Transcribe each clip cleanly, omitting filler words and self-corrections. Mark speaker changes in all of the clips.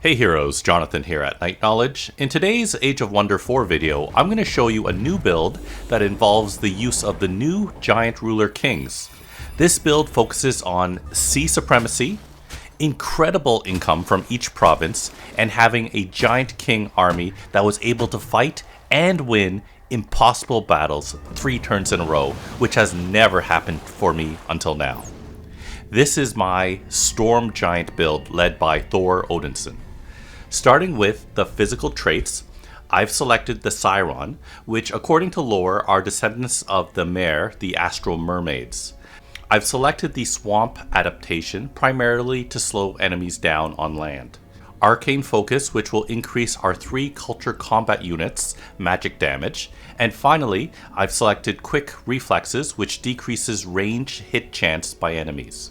Speaker 1: Hey heroes, Jonathan here at Night Knowledge. In today's Age of Wonder 4 video, I'm going to show you a new build that involves the use of the new Giant Ruler Kings. This build focuses on sea supremacy, incredible income from each province, and having a giant king army that was able to fight and win impossible battles 3 turns in a row, which has never happened for me until now. This is my Storm Giant build led by Thor Odinson. Starting with the physical traits, I've selected the Siron, which according to lore are descendants of the Mare, the astral mermaids. I've selected the Swamp adaptation primarily to slow enemies down on land. Arcane Focus, which will increase our 3 culture combat units magic damage. And finally, I've selected Quick Reflexes, which decreases range hit chance by enemies.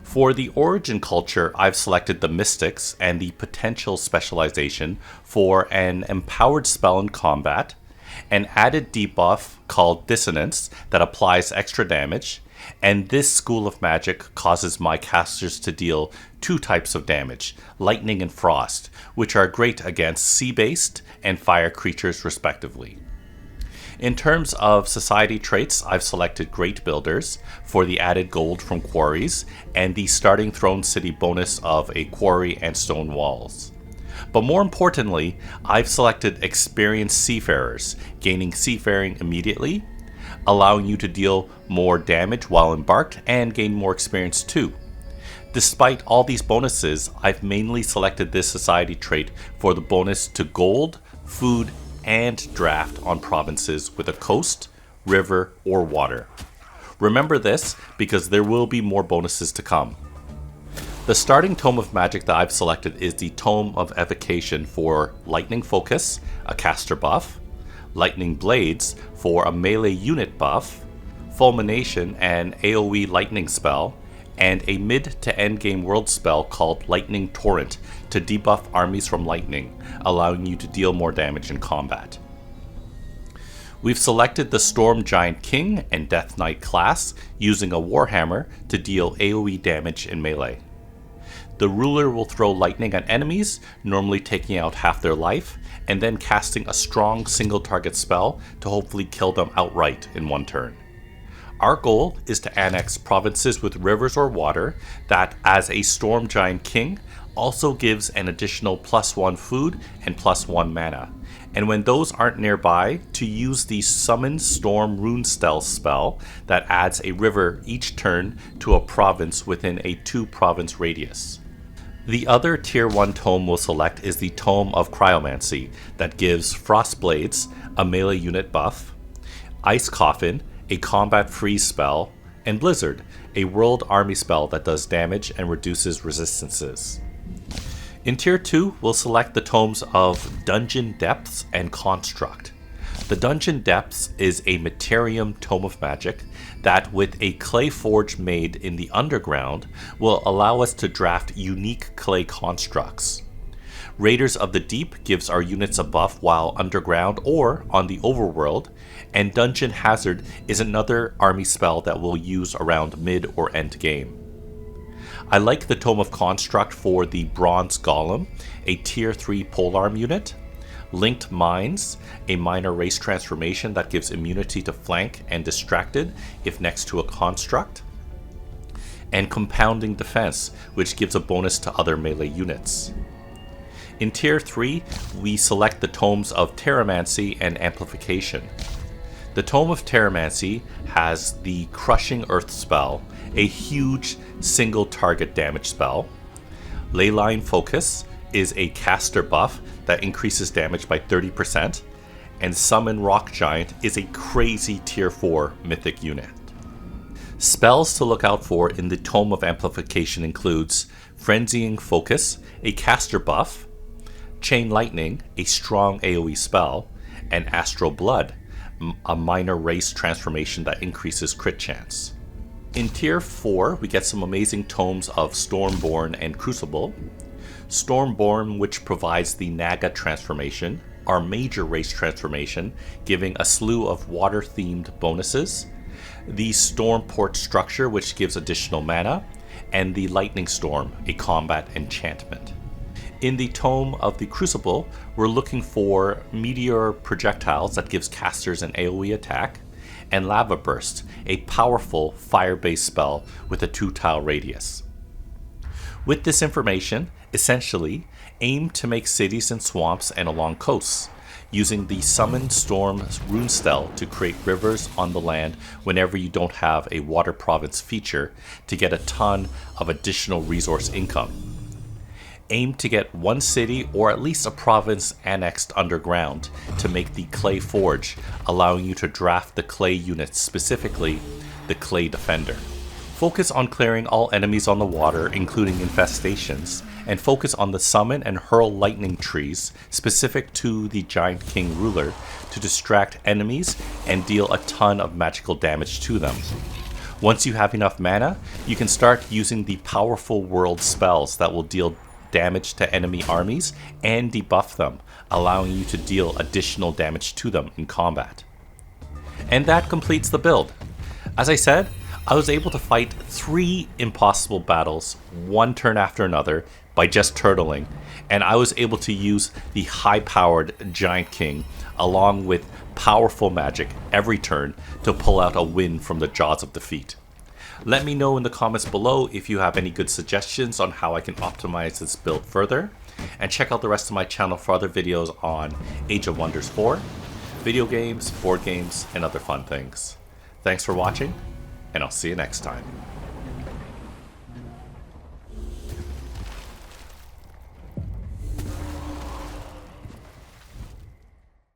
Speaker 1: For the origin culture, I've selected the Mystics and the potential specialization for an empowered spell in combat, an added debuff called Dissonance that applies extra damage, and this school of magic causes my casters to deal 2 types of damage, lightning and frost, which are great against sea-based and fire creatures respectively. In terms of society traits, I've selected Great Builders for the added gold from quarries and the starting throne city bonus of a quarry and stone walls. But more importantly, I've selected Experienced Seafarers, gaining seafaring immediately, allowing you to deal more damage while embarked and gain more experience too. Despite all these bonuses, I've mainly selected this society trait for the bonus to gold, food, and draft on provinces with a coast, river, or water. Remember this because there will be more bonuses to come. The starting Tome of Magic that I've selected is the Tome of Evocation for Lightning Focus, a caster buff, Lightning Blades for a melee unit buff, Fulmination and AoE lightning spell, and a mid to end game world spell called Lightning Torrent to debuff armies from lightning, allowing you to deal more damage in combat. We've selected the Storm Giant King and Death Knight class using a Warhammer to deal AoE damage in melee. The ruler will throw lightning at enemies, normally taking out half their life, and then casting a strong single target spell to hopefully kill them outright in 1 turn. Our goal is to annex provinces with rivers or water that, as a Storm Giant King, also gives an additional +1 food and +1 mana. And when those aren't nearby, to use the Summon Storm Runespell spell that adds a river each turn to a province within a 2-province radius. The other Tier 1 tome we'll select is the Tome of Cryomancy that gives Frostblades, a melee unit buff, Ice Coffin, a combat freeze spell, and Blizzard, a world army spell that does damage and reduces resistances. In Tier 2, we'll select the tomes of Dungeon Depths and Construct. The Dungeon Depths is a Materium Tome of Magic that, with a clay forge made in the underground, will allow us to draft unique clay constructs. Raiders of the Deep gives our units a buff while underground or on the overworld, and Dungeon Hazard is another army spell that we'll use around mid or end game. I like the Tome of Construct for the Bronze Golem, a Tier 3 polearm unit, Linked Minds, a minor race transformation that gives immunity to flank and distracted if next to a construct, and Compounding Defense, which gives a bonus to other melee units. In Tier 3, we select the tomes of Terramancy and Amplification. The Tome of Terramancy has the Crushing Earth spell, a huge single target damage spell. Leyline Focus is a caster buff that increases damage by 30%, and Summon Rock Giant is a crazy Tier 4 mythic unit. Spells to look out for in the Tome of Amplification includes Frenzying Focus, a caster buff, Chain Lightning, a strong AoE spell, and Astral Blood, a minor race transformation that increases crit chance. In Tier 4, we get some amazing tomes of Stormborn and Crucible. Stormborn, which provides the Naga transformation, our major race transformation, giving a slew of water-themed bonuses. The Stormport structure, which gives additional mana, and the Lightning Storm, a combat enchantment. In the Tome of the Crucible, we're looking for meteor projectiles that gives casters an AoE attack, and Lava Burst, a powerful fire-based spell with a 2-tile radius. With this information, essentially, aim to make cities and swamps and along coasts, using the Summon Storm rune spell to create rivers on the land whenever you don't have a water province feature to get a ton of additional resource income. Aim to get one city or at least a province annexed underground to make the Clay Forge, allowing you to draft the clay units, specifically the Clay Defender. Focus on clearing all enemies on the water, including infestations, and focus on the summon and hurl lightning trees specific to the Giant King ruler to distract enemies and deal a ton of magical damage to them. Once you have enough mana, you can start using the powerful world spells that will deal damage to enemy armies and debuff them, allowing you to deal additional damage to them in combat. And that completes the build. As I said, I was able to fight 3 impossible battles, one turn after another, by just turtling, and I was able to use the high-powered Giant King along with powerful magic every turn to pull out a win from the jaws of defeat. Let me know in the comments below if you have any good suggestions on how I can optimize this build further, and check out the rest of my channel for other videos on Age of Wonders 4, video games, board games, and other fun things. Thanks for watching, and I'll see you next time.